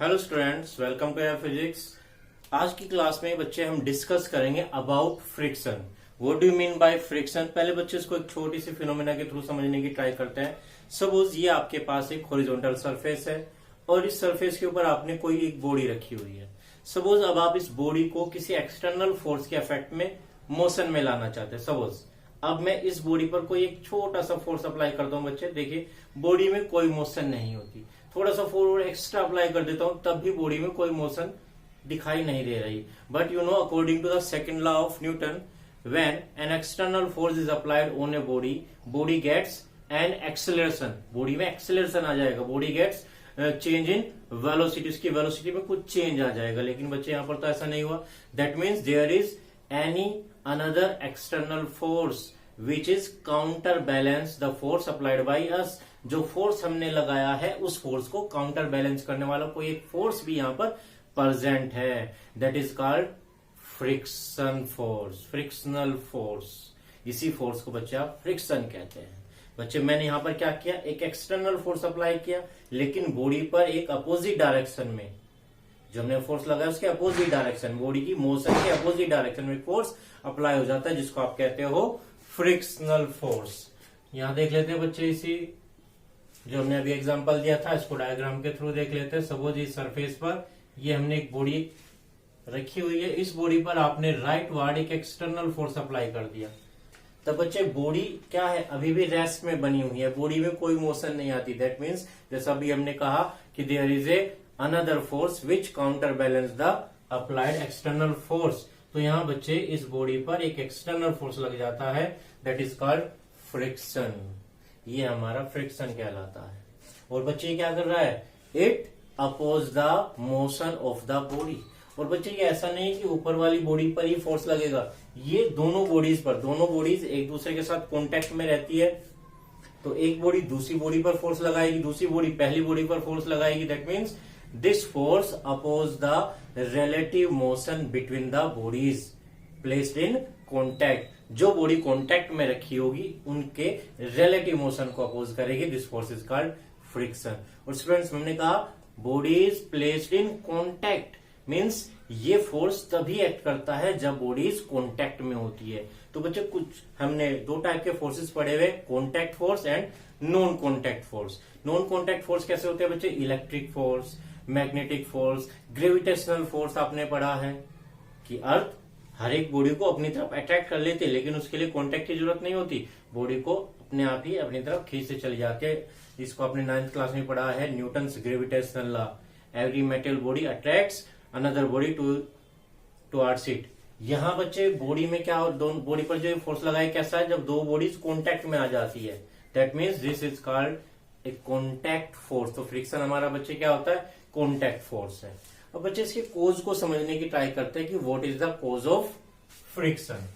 Hello students, welcome to physics. आज की class में बच्चे हम डिस्कस करेंगे about friction. What do you mean by friction? पहले बच्चे इसको एक छोटी सी फिनोमेना के थ्रू समझने की ट्राई करते हैं। सपोज ये आपके पास एक हॉरिजॉन्टल सरफेस है और इस सरफेस के ऊपर आपने कोई एक बॉडी रखी हुई है। सपोज अब आप इस बॉडी को किसी एक्सटर्नल फोर्स के इफेक्ट में मोशन में लाना चाहते हैं। सपोज अब मैं इस बॉडी पर कोई एक छोटा सा फोर्स अप्लाई करता हूं। बच्चे देखिए, बॉडी में कोई मोशन नहीं होती, थोड़ा सा फोर्स एक्स्ट्रा अप्लाई कर देता हूं तब भी बॉडी में कोई मोशन दिखाई नहीं दे रही। But you know, according to the second law of Newton, when an external force is applied on a body gets an acceleration. Body में एक्सेलरेशन आ जाएगा, body gets change in velocity, उसकी वेलोसिटी में कुछ चेंज आ जाएगा। लेकिन बच्चे यहां पर तो ऐसा नहीं हुआ। That means there is any another external force which is counterbalance the force applied by us। जो फोर्स हमने लगाया है उस फोर्स को काउंटर बैलेंस करने वाला कोई एक फोर्स भी यहां पर प्रेजेंट है। That is called friction force, frictional force. इसी फोर्स को बच्चे आप फ्रिक्शन कहते हैं। बच्चे मैंने यहां पर क्या किया, एक एक्सटर्नल फोर्स अप्लाई किया, लेकिन बॉडी पर एक अपोजिट डायरेक्शन में जो हमने फोर्स लगाया उसके अपोजिट डायरेक्शन, बॉडी की मोशन के अपोजिट डायरेक्शन में फोर्स अप्लाई हो जाता है, जिसको आप कहते हो फ्रिक्शनल फोर्स। यहां देख लेते हैं बच्चे, इसी जो हमने अभी एग्जांपल दिया था इसको डायग्राम के थ्रू देख लेते हैं। सपोज इस सरफेस पर ये हमने एक बॉडी रखी हुई है, इस बॉडी पर आपने राइट वार्ड एक एक्सटर्नल फोर्स अप्लाई कर दिया। तब बच्चे बॉडी क्या है, अभी भी रेस्ट में बनी हुई है, बॉडी में कोई मोशन नहीं आती। दैट मीन्स जैसा अभी हमने कहा कि there is a another force which counter balance the applied external force. तो यहां बच्चे इस बॉडी पर एक एक्सटर्नल फोर्स लग जाता है, दैट इज कॉल्ड फ्रिक्शन। ये हमारा फ्रिक्शन कहलाता है। और बच्चे क्या कर रहा है, it oppose the motion of the body. और बच्चे ये ऐसा नहीं कि ऊपर वाली बॉडी पर ही फोर्स लगेगा, ये दोनों बॉडीज पर, दोनों बॉडीज एक दूसरे के साथ कॉन्टेक्ट में रहती है। तो एक बॉडी दूसरी बॉडी पर फोर्स लगाएगी, दूसरी बॉडी पहली बॉडी पर फोर्स लगाएगी। That means this force oppose the relative motion between the bodies placed in contact। जो बॉडी कॉन्टैक्ट में रखी होगी उनके रिलेटिव मोशन को अपोज करेगी। This force is called friction. और स्टूडेंट्स हमने कहा body is placed in contact means ये फोर्स तभी एक्ट करता है जब बॉडीज कॉन्टैक्ट में होती है। तो बच्चे कुछ हमने दो टाइप के फोर्सेस पढ़े हुए, contact force and non contact force. Non contact force कैसे होते हैं बच्चे, electric force, magnetic force, gravitational force. आपने पढ़ा है कि अर्थ हर एक बॉडी को अपनी तरफ अट्रैक्ट कर लेते, लेकिन उसके लिए कॉन्टैक्ट की जरूरत नहीं होती, बॉडी को अपने आप ही अपनी तरफ खींचते चले जाते हैं। इसको आपने 9th क्लास में पढ़ा है, Newton's gravitational law. Every metal body attracts another body towards it. यहाँ बच्चे बॉडी में क्या, दोनों बॉडी पर जो फोर्स लगाए कैसा है, जब दो बॉडीज कॉन्टैक्ट में आ जाती है। That means this is called a contact force. तो फ्रिक्शन हमारा बच्चे क्या होता है, कॉन्टैक्ट फोर्स है। अब बच्चे इसके कोज को समझने की ट्राई करते हैं कि what is the cause of friction.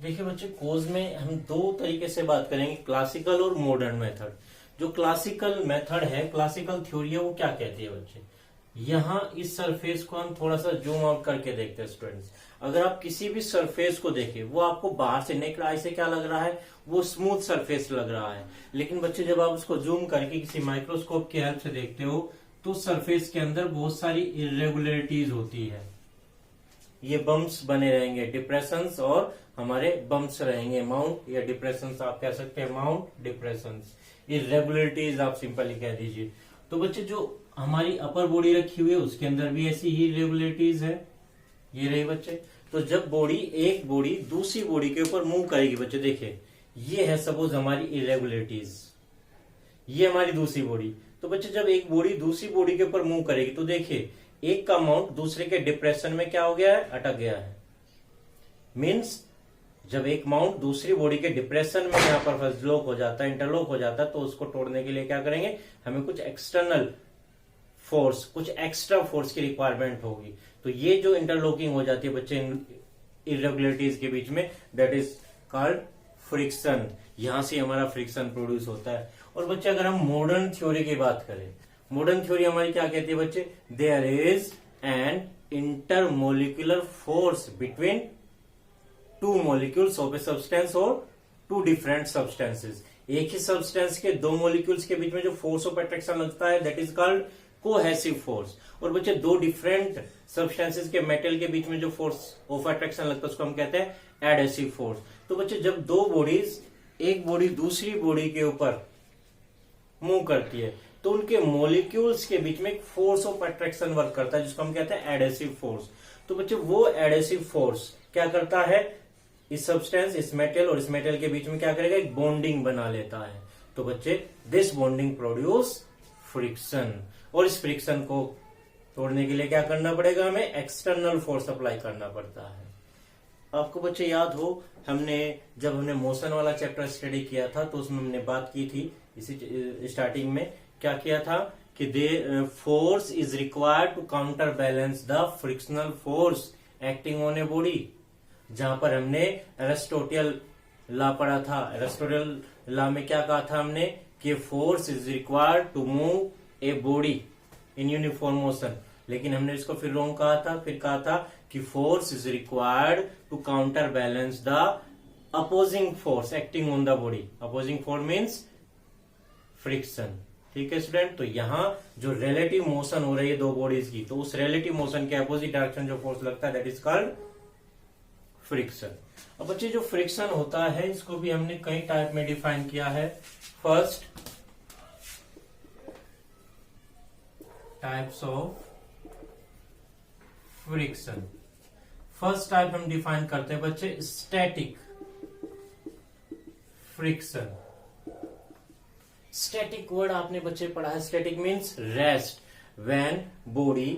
देखिए बच्चे, कोज में हम दो तरीके से बात करेंगे, क्लासिकल और मॉडर्न मेथड। जो क्लासिकल मेथड है, क्लासिकल थ्योरी है, वो क्या कहती है बच्चे, यहां इस सरफेस को हम थोड़ा सा जूम आउट करके देखते हैं स्टूडेंट्स। अगर आप किसी भी सरफेस को देखें, वो आपको बाहर से नेक्ड आई से क्या लग रहा है, वो स्मूथ सरफेस लग रहा है। लेकिन बच्चे जब आप उसको जूम करके किसी माइक्रोस्कोप की हेल्प से देखते हो तो सरफेस के अंदर बहुत सारी इरेगुलरिटीज होती है। ये बम्प्स बने रहेंगे, डिप्रेशंस और हमारे बम्प्स रहेंगे, माउंट या डिप्रेशंस आप कह सकते हैं, माउंट डिप्रेशंस। इरेगुलरिटीज आप सिंपली कह दीजिए। तो बच्चे जो हमारी अपर बॉडी रखी हुई है उसके अंदर भी ऐसी ही इरेगुलरिटीज है, ये रही बच्चे। तो जब एक बॉडी दूसरी बॉडी के ऊपर मूव करेगी, बच्चे देखिए ये है सपोज हमारी इरेगुलरिटीज, ये हमारी दूसरी बॉडी। तो बच्चे जब एक बॉडी दूसरी बॉडी के ऊपर मूव करेगी तो देखिए एक का माउंट दूसरे के डिप्रेशन में क्या हो गया है, अटक गया है। मीन्स जब एक माउंट दूसरी बॉडी के डिप्रेशन में यहाँ पर लॉक हो जाता है, इंटरलॉक हो जाता है, तो उसको तोड़ने के लिए क्या करेंगे, हमें कुछ एक्सटर्नल फोर्स, कुछ एक्स्ट्रा फोर्स की रिक्वायरमेंट होगी। तो ये जो इंटरलॉकिंग हो जाती है बच्चे इरेगुलरिटीज के बीच में, दैट इज कॉल्ड फ्रिक्शन। यहां से हमारा फ्रिक्शन प्रोड्यूस होता है। और बच्चे अगर हम मॉडर्न थ्योरी की बात करें, मॉडर्न थ्योरी हमारी क्या कहती है बच्चे, there is an intermolecular force between two molecules of a substance और टू डिफरेंट सब्सटेंसेस। एक ही सब्सटेंस के दो मॉलिक्यूल्स के बीच में जो फोर्स ऑफ अट्रैक्शन लगता है that is called cohesive force. और बच्चे दो डिफरेंट सब्सटेंसेस के मेटल के बीच में जो फोर्स ऑफ अट्रैक्शन लगता है उसको हम कहते हैं एडहेसिव फोर्स। तो बच्चे जब दो बॉडीज, एक बॉडी दूसरी बॉडी के ऊपर मूव करती है तो उनके मॉलिक्यूल्स के बीच में एक फोर्स ऑफ अट्रैक्शन वर्क करता है जिसको हम कहते हैं एडहेसिव फोर्स। तो बच्चे वो एडहेसिव फोर्स क्या करता है, इस सब्सटेंस, इस मेटल और इस मेटल के बीच में क्या करेगा, एक बॉन्डिंग बना लेता है। तो बच्चे दिस बॉन्डिंग प्रोड्यूस फ्रिक्शन। और इस फ्रिक्शन को तोड़ने के लिए क्या करना पड़ेगा, हमें एक्सटर्नल फोर्स अप्लाई करना पड़ता है। आपको बच्चे याद हो जब हमने मोशन वाला चैप्टर स्टडी किया था तो उसमें हमने बात की थी, इसी स्टार्टिंग में क्या किया था कि the force is required to counter balance the frictional force acting on a body. जहां पर हमने एरिस्टोटल लॉ पढ़ा था, एरिस्टोटल लॉ में क्या कहा था हमने कि force is required to move a body in uniform motion. लेकिन हमने इसको फिर रॉन्ग कहा था, फिर कहा था कि force is required to counter balance the opposing force acting on the body. Opposing force means friction. ठीक है स्टूडेंट, तो यहां जो रिलेटिव मोशन हो रही है दो बॉडीज की, तो उस रिलेटिव मोशन के अपोजिट डायरेक्शन जो फोर्स लगता है दैट इज कॉल्ड फ्रिक्शन। अब बच्चे जो फ्रिक्शन होता है इसको भी हमने कई टाइप में डिफाइन किया है। First, types of friction. First type हम डिफाइन करते हैं बच्चे स्टैटिक फ्रिक्शन। स्टैटिक वर्ड आपने बच्चे पढ़ा है, static means rest. When body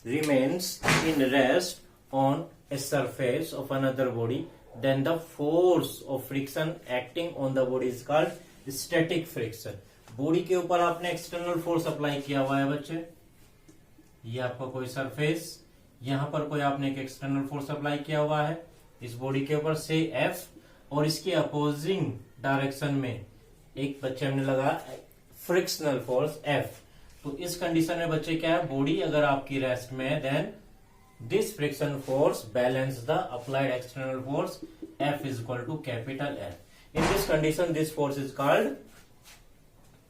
remains in rest on a surface of another body then the force of friction acting on the body is called static friction। Body के ऊपर आपने external force apply किया हुआ है बच्चे, ये आपका कोई सरफेस, यहां पर कोई आपने एक एक्सटर्नल फोर्स अप्लाई किया हुआ है इस बॉडी के ऊपर से F, और इसके अपोजिंग डायरेक्शन में एक बच्चे हमने लगा फ्रिक्शनल फोर्स F। तो इस कंडीशन में बच्चे क्या है, बॉडी अगर आपकी रेस्ट में है then this friction force balance the applied external force F is equal to capital F. In this condition this force is called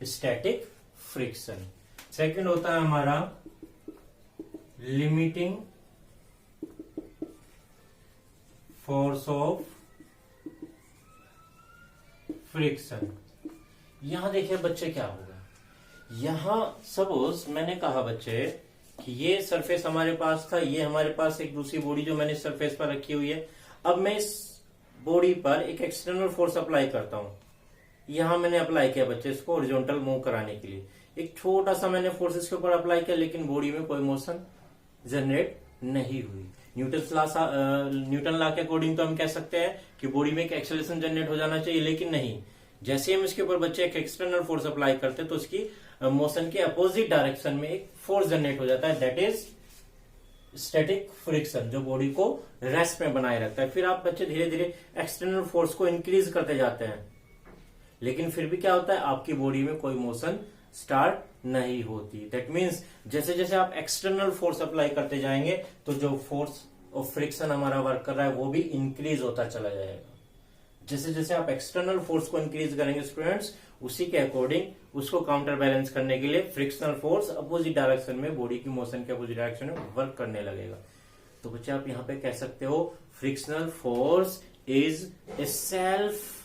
static friction। Second होता है हमारा limiting force of friction। यहां देखिए बच्चे क्या होगा, यहां सपोज मैंने कहा बच्चे कि ये सरफेस हमारे पास था, ये हमारे पास एक दूसरी बॉडी जो मैंने सरफेस पर रखी हुई है। अब मैं इस बॉडी पर एक एक्सटर्नल फोर्स अप्लाई करता हूं, यहां मैंने अप्लाई किया बच्चे इसको हॉरिजॉन्टल मूव कराने के लिए, एक छोटा सा मैंने फोर्स इसके ऊपर अप्लाई किया लेकिन बॉडी में कोई मोशन जनरेट नहीं हुई। न्यूटन लॉ के अकॉर्डिंग तो हम कह सकते हैं कि बॉडी में एक एक्सेलरेशन जनरेट हो जाना चाहिए, लेकिन नहीं, जैसे हम इसके ऊपर बच्चे एक एक्सटर्नल फोर्स अप्लाई करते हैं तो उसकी मोशन के अपोजिट डायरेक्शन में एक फोर्स जनरेट हो जाता है दैट इज स्टैटिक फ्रिक्शन, जो बॉडी को रेस्ट में बनाए रखता है। फिर आप बच्चे धीरे धीरे एक्सटर्नल फोर्स को इंक्रीज करते जाते हैं, लेकिन फिर भी क्या होता है, आपकी बॉडी में कोई मोशन स्टार्ट नहीं होती। दैट मीन्स जैसे जैसे आप एक्सटर्नल फोर्स अप्लाई करते जाएंगे तो जो फोर्स ऑफ फ्रिक्शन हमारा वर्क कर रहा है वो भी इंक्रीज होता चला जाएगा। जैसे जैसे आप एक्सटर्नल फोर्स को इंक्रीज करेंगे स्टूडेंट्स, उसी के अकॉर्डिंग उसको काउंटर बैलेंस करने के लिए फ्रिक्शनल फोर्स अपोजिट डायरेक्शन में, बॉडी की मोशन के अपोजिट डायरेक्शन में वर्क करने लगेगा। तो बच्चे आप यहां पे कह सकते हो frictional force is a self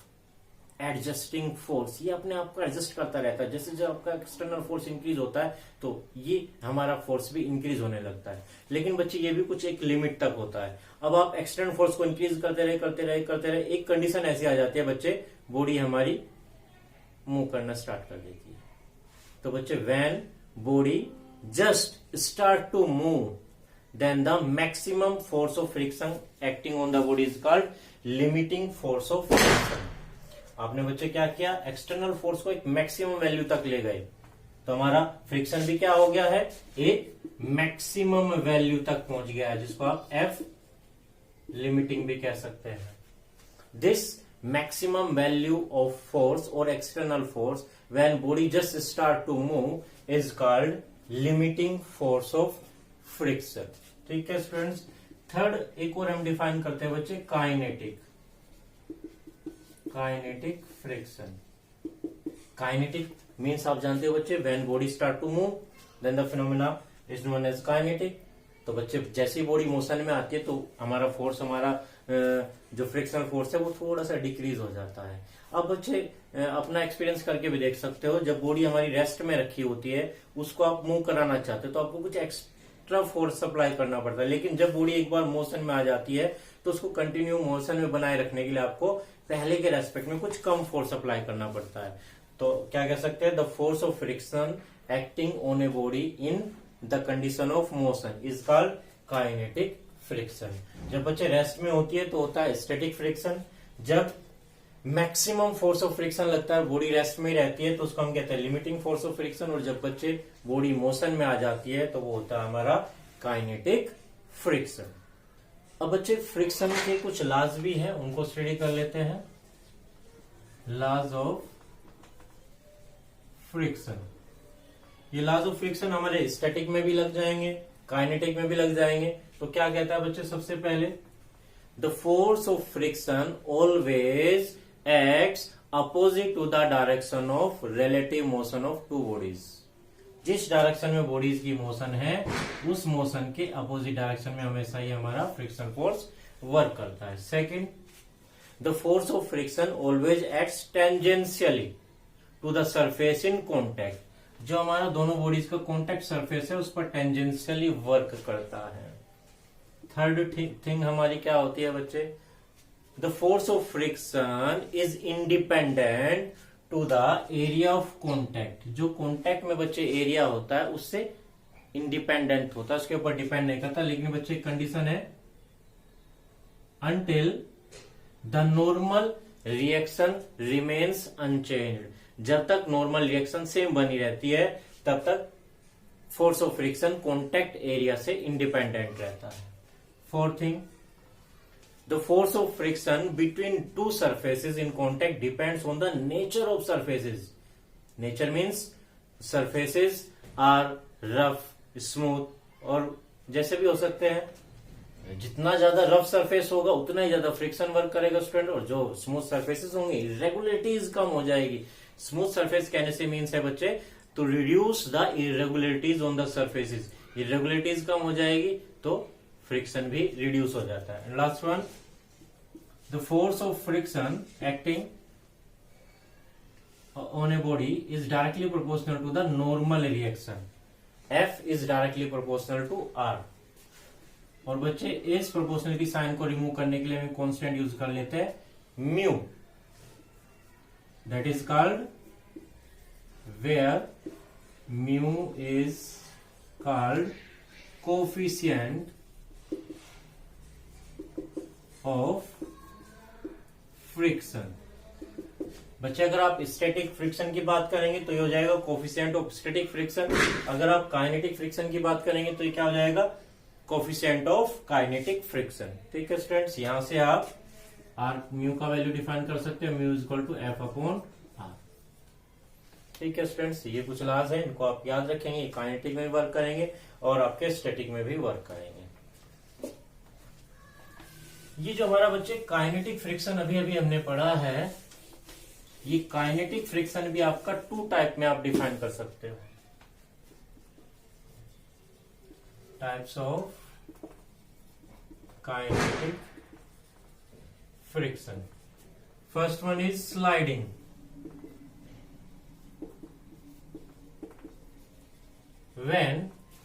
adjusting force. ये अपने आप को एडजस्ट करता रहता है, जैसे जब आपका एक्सटर्नल फोर्स इंक्रीज होता है तो ये हमारा फोर्स भी इंक्रीज होने लगता है। लेकिन बच्चे ये भी कुछ एक लिमिट तक होता है। अब आप एक्सटर्नल फोर्स को इंक्रीज करते रहे, एक कंडीशन ऐसी आ जाती है बच्चे, बॉडी हमारी मूव करना स्टार्ट कर देती है। तो बच्चे when body just start to move then the maximum force of friction acting on the body is called limiting force of friction. आपने बच्चे क्या किया, एक्सटर्नल फोर्स को एक मैक्सिमम वैल्यू तक ले गए तो हमारा फ्रिक्शन भी क्या हो गया है, एक मैक्सिमम वैल्यू तक पहुंच गया है, जिसको आप F लिमिटिंग भी कह सकते हैं। This maximum value of force or external force when body just start to move is called limiting force of friction। ठीक है स्टूडेंट्स। थर्ड एक और हम डिफाइन करते हैं बच्चे kinetic kinetic friction. Kinetic means आप जानते हो बच्चे, when body start to move then the phenomena is known as kinetic. तो बच्चे जैसे ही बॉडी मोशन में आती है तो हमारा फोर्स, हमारा जो फ्रिक्शनल फोर्स है वो थोड़ा सा डिक्रीज हो जाता है। अब बच्चे अपना एक्सपीरियंस करके भी देख सकते हो, जब बॉडी हमारी रेस्ट में रखी होती है उसको आप मूव कराना चाहते हो तो आपको कुछ एक्स्ट्रा फोर्स सप्लाई करना पड़ता है, लेकिन जब बॉडी एक बार मोशन में आ जाती है तो उसको कंटिन्यू मोशन में बनाए रखने के लिए आपको पहले के रेस्पेक्ट में कुछ कम फोर्स अप्लाई करना पड़ता है। तो क्या कह सकते हैं, the force of friction acting on a body in the condition of motion is called kinetic friction. जब बच्चे रेस्ट में होती है तो होता है स्टैटिक फ्रिक्शन। जब मैक्सिमम फोर्स ऑफ फ्रिक्शन लगता है, बॉडी रेस्ट में ही रहती है, तो उसको हम कहते हैं लिमिटिंग फोर्स ऑफ फ्रिक्शन। और जब बच्चे बॉडी मोशन में आ जाती है तो वो होता है हमारा काइनेटिक फ्रिक्शन। अब बच्चे फ्रिक्शन के कुछ लॉज भी हैं, उनको स्टडी कर लेते हैं। लॉज ऑफ फ्रिक्शन, ये लॉज ऑफ फ्रिक्शन हमारे स्टैटिक में भी लग जाएंगे, काइनेटिक में भी लग जाएंगे। तो क्या कहता है बच्चे, सबसे पहले the force of friction always acts opposite to the direction of relative motion of two bodies. जिस डायरेक्शन में बॉडीज की मोशन है उस मोशन के अपोजिट डायरेक्शन में हमेशा ही हमारा फ्रिक्शन फोर्स वर्क करता है। Second, the force of friction always acts tangentially to the surface in contact. जो हमारा दोनों बॉडीज का कॉन्टैक्ट सरफेस है उस पर टेंजेंशियली वर्क करता है। थर्ड थिंग हमारी क्या होती है बच्चे, the force of friction is independent to the area of contact. जो कॉन्टैक्ट में बच्चे एरिया होता है उससे इंडिपेंडेंट होता है, उसके ऊपर डिपेंड नहीं करता। लेकिन बच्चे कंडीशन है until the normal reaction remains unchanged। जब तक नॉर्मल रिएक्शन सेम बनी रहती है तब तक force of friction contact area से इंडिपेंडेंट रहता है। Fourth thing, the force of friction between two surfaces in contact depends on the nature of surfaces. Nature means surfaces are rough, smooth और जैसे भी हो सकते हैं। जितना ज्यादा रफ सरफेस होगा उतना ही ज्यादा फ्रिक्शन वर्क करेगा स्टूडेंट, और जो स्मूथ सरफेसेस होंगे इरेगुलरिटीज कम हो जाएगी। स्मूथ सरफेस कहने से मीन्स है बच्चे to reduce the irregularities on the surfaces. Irregularities कम हो जाएगी तो फ्रिक्शन भी रिड्यूस हो जाता है। Last one, the force of friction acting on a body is directly proportional to the normal reaction. F is directly proportional to R। और बच्चे इस प्रोपोर्शनलिटी साइन को रिमूव करने के लिए हम कांस्टेंट यूज कर लेते हैं mu, that is called where mu is called coefficient of friction. बच्चे अगर आप स्टैटिक फ्रिक्शन की बात करेंगे तो ये हो जाएगा कोफिशिएंट ऑफ स्टैटिक फ्रिक्शन। अगर आप काइनेटिक फ्रिक्शन की बात करेंगे तो ये क्या हो जाएगा, कोफिशिएंट ऑफ काइनेटिक फ्रिक्शन। ठीक है स्टूडेंट्स, यहां से आप आर म्यू का वैल्यू डिफाइन कर सकते हैं, mu is equal to F upon R. ठीक है स्टूडेंट्स, ये कुछ लॉज है, इनको आप याद रखेंगे। काइनेटिक में भी वर्क करेंगे और आपके स्टैटिक में भी वर्क करेंगे। ये जो हमारा बच्चे काइनेटिक फ्रिक्शन अभी अभी हमने पढ़ा है, ये काइनेटिक फ्रिक्शन भी आपका टू टाइप में आप डिफाइन कर सकते हो। Types of kinetic friction. First one is sliding. When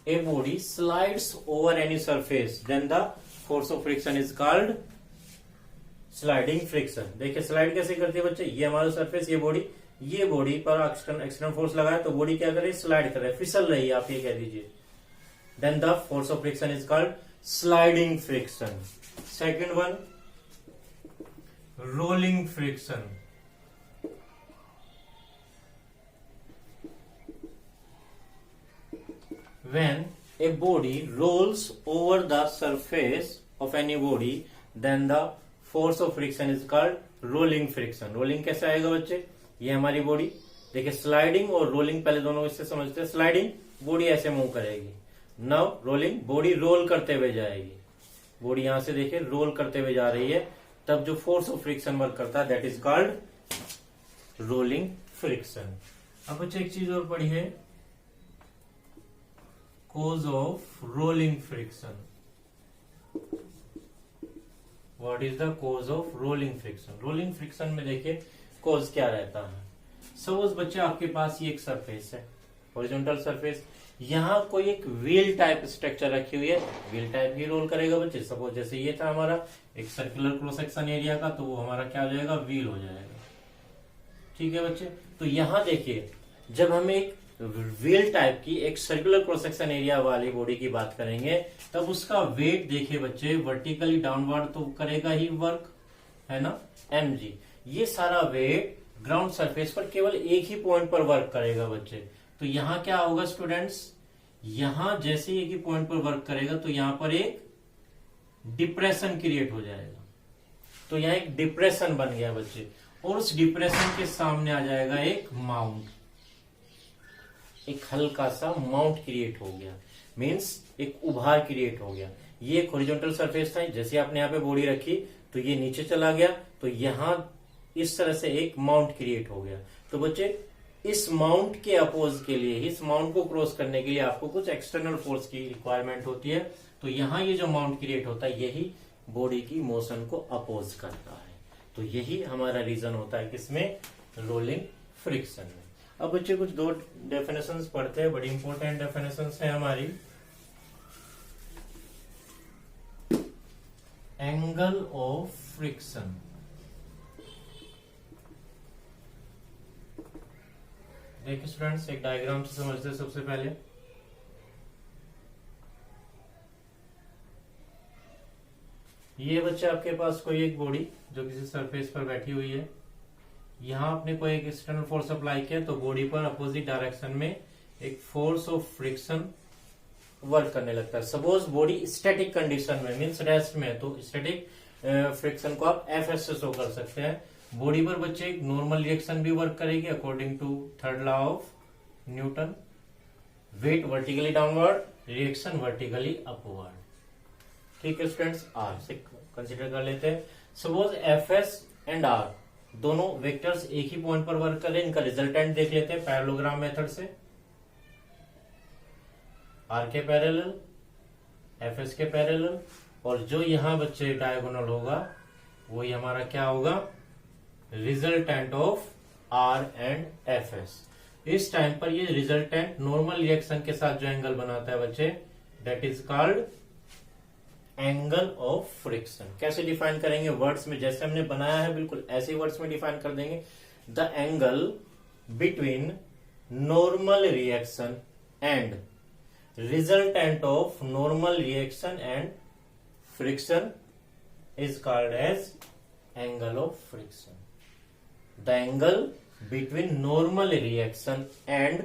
a body slides over any surface, then the force of friction is called sliding friction. देखिए स्लाइड कैसे करती है बच्चे, ये हमारा सरफेस, ये बॉडी पर एक्सटर्नल फोर्स लगा है तो बॉडी क्या कर रही है, स्लाइड कर रही है, फिसल रही है, आप ये कह दीजिए। Then the force of friction is called sliding friction. Second one, rolling friction. When a body rolls over the surface of any body, then the force of friction is called rolling friction। Rolling कैसे आएगा बच्चे, ये हमारी body, देखिए sliding और rolling पहले दोनों इससे समझते हैं। स्लाइडिंग बॉडी ऐसे मूव करेगी, नाउ रोलिंग बॉडी रोल करते हुए जाएगी। बॉडी यहां से देखिए रोल करते हुए जा रही है, तब जो फोर्स ऑफ फ्रिक्शन वर्क करता है that is called rolling friction. अब बच्चे एक चीज और पढ़ी है, cause of rolling friction। What is the cause of rolling friction? Rolling friction में देखिए cause क्या रहता है। सपोज बच्चे आपके पास ये एक सरफेस है, हॉरिजॉन्टल सरफेस, यहाँ कोई एक व्हील टाइप स्ट्रक्चर रखी हुई है, व्हील टाइप ही रोल करेगा बच्चे। सपोज जैसे ये था हमारा एक सर्कुलर क्रॉस सेक्शन एरिया का, तो वो हमारा क्या हो जाएगा, व्हील हो जाएगा। ठीक है बच्चे, तो यहाँ देखिए जब हम एक व्हील टाइप की एक सर्कुलर क्रॉस सेक्शन एरिया वाली बॉडी की बात करेंगे, तब उसका वेट देखिए बच्चे वर्टिकली डाउनवर्ड तो करेगा ही वर्क, है ना, mg। ये सारा वेट ग्राउंड सरफेस पर केवल एक ही पॉइंट पर वर्क करेगा बच्चे। तो यहाँ क्या होगा स्टूडेंट्स, यहां जैसे एक ही पॉइंट पर वर्क करेगा तो यहां पर एक डिप्रेशन क्रिएट हो जाएगा। तो यहाँ एक डिप्रेशन बन गया बच्चे, और उस डिप्रेशन के सामने आ जाएगा एक माउंट, एक हल्का सा माउंट क्रिएट हो गया, मींस एक उभार क्रिएट हो गया। ये एक हॉरिजॉन्टल सरफेस था, जैसे आपने यहाँ पे बॉडी रखी तो ये नीचे चला गया, तो यहां इस तरह से एक माउंट क्रिएट हो गया। तो बच्चे इस माउंट के अपोज के लिए, इस माउंट को क्रॉस करने के लिए आपको कुछ एक्सटर्नल फोर्स की रिक्वायरमेंट होती है। तो यहाँ ये जो माउंट क्रिएट होता है यही बॉडी की मोशन को अपोज करता है। तो यही हमारा रीजन होता है किसमें, रोलिंग फ्रिक्शन में। अब बच्चे कुछ दो डेफिनेशंस पढ़ते हैं, बड़ी इंपॉर्टेंट डेफिनेशंस है हमारी। एंगल ऑफ फ्रिक्शन, देखिए स्टूडेंट्स एक डायग्राम से समझते हैं सबसे पहले। ये बच्चे आपके पास कोई एक बॉडी जो किसी सरफेस पर बैठी हुई है, यहां आपने कोई एक एक्सटर्नल फोर्स अप्लाई किया तो बॉडी पर अपोजिट डायरेक्शन में एक फोर्स ऑफ फ्रिक्शन वर्क करने लगता है। सपोज बॉडी स्टैटिक कंडीशन में मींस रेस्ट में, तो स्टैटिक फ्रिक्शन को आप एफएस से शो कर सकते हैं। बॉडी पर बच्चे एक नॉर्मल रिएक्शन भी वर्क करेगी according to third law of Newton, weight vertically downward, reaction vertically upward. ठीक है स्टूडेंट्स, आर से कंसीडर कर लेते हैं। Suppose F S and R दोनों वेक्टर्स एक ही पॉइंट पर वर्क कर रहे हैं, इनका रिजल्टेंट देख लेते हैं पैरेललोग्राम मेथड से। आर के पैरेलल, एफ एस के पैरेलल, और जो यहां बच्चे डायगोनल होगा वही हमारा क्या होगा, resultant of R and F S. इस टाइम पर ये रिजल्टेंट नॉर्मल रिएक्शन के साथ जो एंगल बनाता है बच्चे that is called angle of friction. कैसे डिफाइन करेंगे, वर्ड्स में जैसे हमने बनाया है बिल्कुल ऐसे वर्ड्स में डिफाइन कर देंगे। The angle between normal reaction and resultant of normal reaction and friction is called as angle of friction. The angle between normal reaction and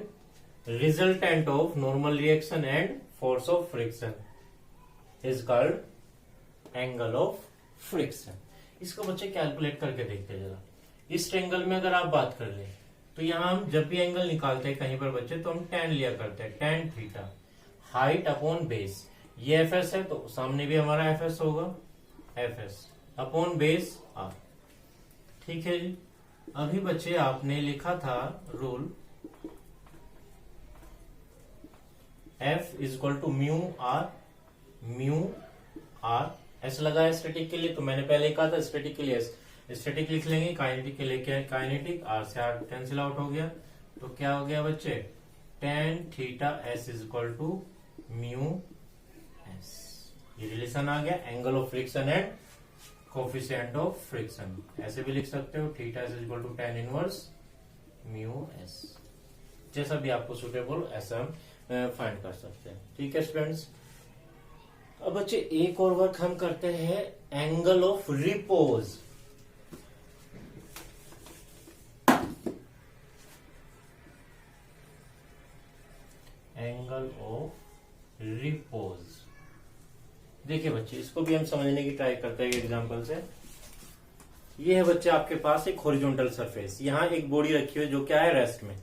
resultant of normal reaction and force of friction is called angle of friction। इसको बच्चे calculate करके देखते हैं जरा। इस triangle में अगर आप बात कर ले तो यहाँ हम जब भी एंगल निकालते हैं कहीं पर बच्चे तो हम tan लिया करते हैं, tan theta, height upon base. ये एफ एस है तो सामने भी हमारा एफ एस होगा, F S upon base R. ठीक है जी। अभी बच्चे आपने लिखा था rule F is equal to mu R ऐसा लगा है स्टैटिक के लिए, तो मैंने पहले कहा था स्टैटिक के लिए स्टैटिक लिख लेंगे, काइनेटिक के लिए क्या है, काइनेटिक, आर से आर कैंसिल आउट हो गया, तो क्या हो गया बच्चे, tan theta S is equal to mu S. ये रिलेशन आ गया angle of friction and coefficient of friction. ऐसे भी लिख सकते हो theta is equal to tan inverse mu S, जैसा भी आपको सुटेबल ऐसा हम फाइंड कर सकते हैं। ठीक है स्टूडेंट्स। अब बच्चे एक और वर्क हम करते हैं angle of repose. Angle of repose देखिए बच्चे, इसको भी हम समझने की ट्राई करते हैं एग्जांपल से। ये है बच्चे आपके पास एक हॉरिजॉन्टल सरफेस, यहाँ एक बॉडी रखी हुई है जो क्या है रेस्ट में।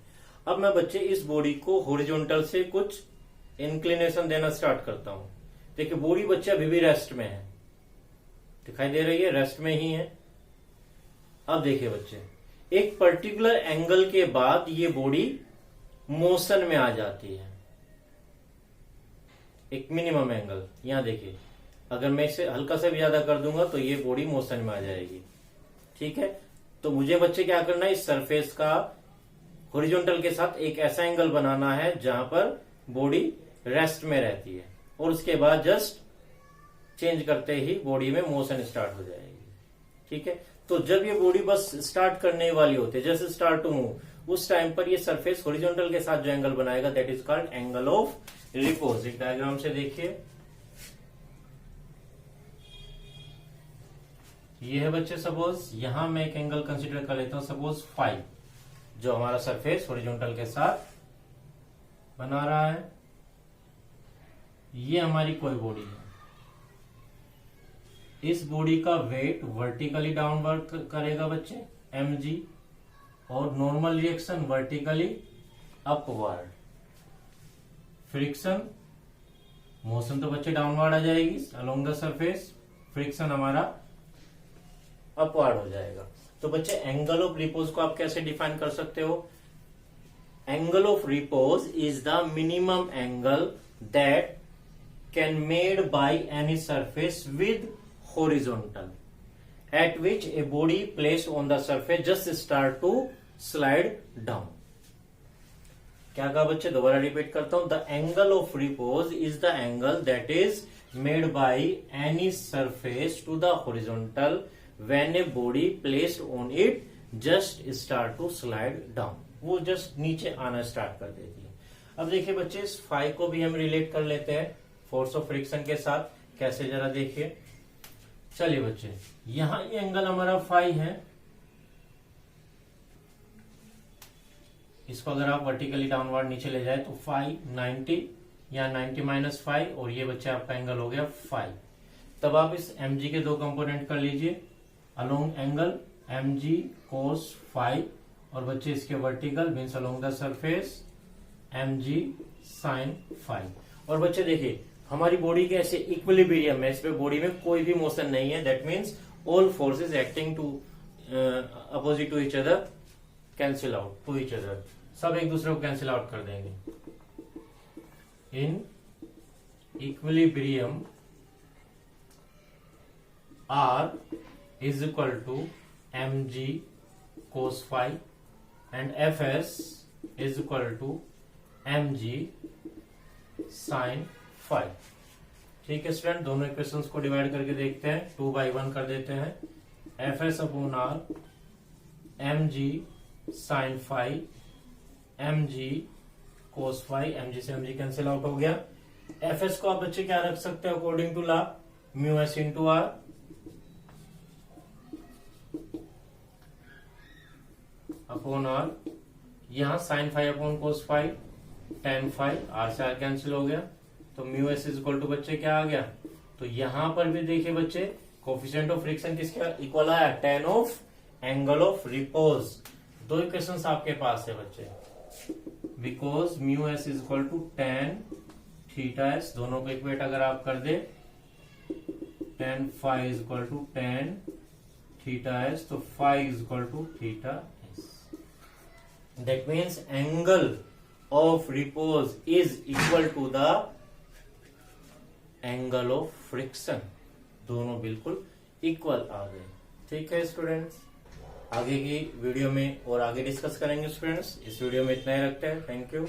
अब मैं बच्चे इस बॉडी को हॉरिजॉन्टल से कुछ इंक्लिनेशन देना स्टार्ट करता हूं। देखिए बॉडी बच्चे अभी भी रेस्ट में है, दिखाई दे रही है, रेस्ट में ही है। अब देखिए बच्चे, एक पर्टिकुलर एंगल के बाद ये बॉडी मोशन में आ जाती है, एक मिनिमम एंगल। यहां देखिए, अगर मैं इसे हल्का से भी ज्यादा कर दूंगा तो ये बॉडी मोशन में आ जाएगी। ठीक है, तो मुझे बच्चे क्या करना है, इस सरफेस का हॉरिजॉन्टल के साथ एक ऐसा एंगल बनाना है जहां पर बॉडी रेस्ट में रहती है, और उसके बाद जस्ट चेंज करते ही बॉडी में मोशन स्टार्ट हो जाएगी। ठीक है, तो जब ये बॉडी बस स्टार्ट करने वाली होती है, जैसे स्टार्ट टू मूव, उस टाइम पर ये सरफेस हॉरिजॉन्टल के साथ जो एंगल बनाएगा that is called angle of repose. एक डायग्राम से देखिए, ये है बच्चे, सपोज यहां मैं एक एंगल कंसीडर कर लेता हूं, सपोज फाइव, जो हमारा सरफेस हॉरिजॉन्टल के साथ बना रहा है। ये हमारी कोई बॉडी है, इस बॉडी का वेट वर्टिकली डाउनवर्ड करेगा बच्चे mg, और normal reaction vertically upward. Friction motion तो बच्चे डाउनवर्ड आ जाएगी अलोंग द सरफेस, फ्रिक्शन हमारा अपवर्ड हो जाएगा। तो बच्चे एंगल ऑफ रिपोज को आप कैसे डिफाइन कर सकते हो? Angle of repose is the minimum angle that can made by any surface with horizontal at which a body placed on the surface just start to slide down। क्या कहा बच्चे, दोबारा रिपीट करता हूं, the angle of repose is the angle that is made by any surface to the horizontal when a body placed on it just start to slide down, वो just नीचे आना start कर देती है। अब देखिए बच्चे, इस फाई को भी हम रिलेट कर लेते हैं फोर्स ऑफ फ्रिक्शन के साथ। कैसे, जरा देखिए। चलिए बच्चे, यहां ये एंगल हमारा फाई है, इसको अगर आप वर्टिकली डाउनवर्ड नीचे ले जाए तो फाई 90 या 90 माइनस फाइव, और ये बच्चे आपका एंगल हो गया फाई। तब आप इस mg के दो कंपोनेंट कर लीजिए, along angle mg cos phi, और बच्चे इसके vertical means along the surface mg sine phi. और बच्चे देखिए, हमारी बॉडी के ऐसे इक्विलिब्रियम है, इस पे बॉडी में कोई भी मोशन नहीं है, that means all forces acting to opposite to each other cancel out to each other, सब एक दूसरे को कैंसिल आउट कर देंगे। In equilibrium R is equal to mg cos phi and fs is equal to mg sin phi। ठीक है student, दोनों equations को डिवाइड करके देखते हैं, 2/1 कर देते हैं। fs upon r mg sin phi mg cos phi, mg से mg कैंसिल आउट हो गया। fs को आप बच्चे क्या रख सकते हैं according to law, mu s into R, upon R, यहां sine five upon cos five, tan five, R से आर कैंसिल हो गया, तो mu s is equal to बच्चे क्या आ गया। तो यहां पर भी देखिए बच्चे, कोफिशिएंट ऑफ फ्रिक्शन किसके इक्वल आया, tan of angle of repose. दो इक्वेशंस आपके पास है बच्चे, because mu s is equal to tan theta s, दोनों को इक्वेट अगर आप कर दे, tan five is equal to tan theta s, तो five is equal to theta s. That means angle of repose is equal to the angle of friction, दोनों बिल्कुल equal आ गए। ठीक है स्टूडेंट्स, आगे की वीडियो में और आगे डिस्कस करेंगे स्टूडेंट्स, इस वीडियो में इतना ही रखते हैं। Thank you.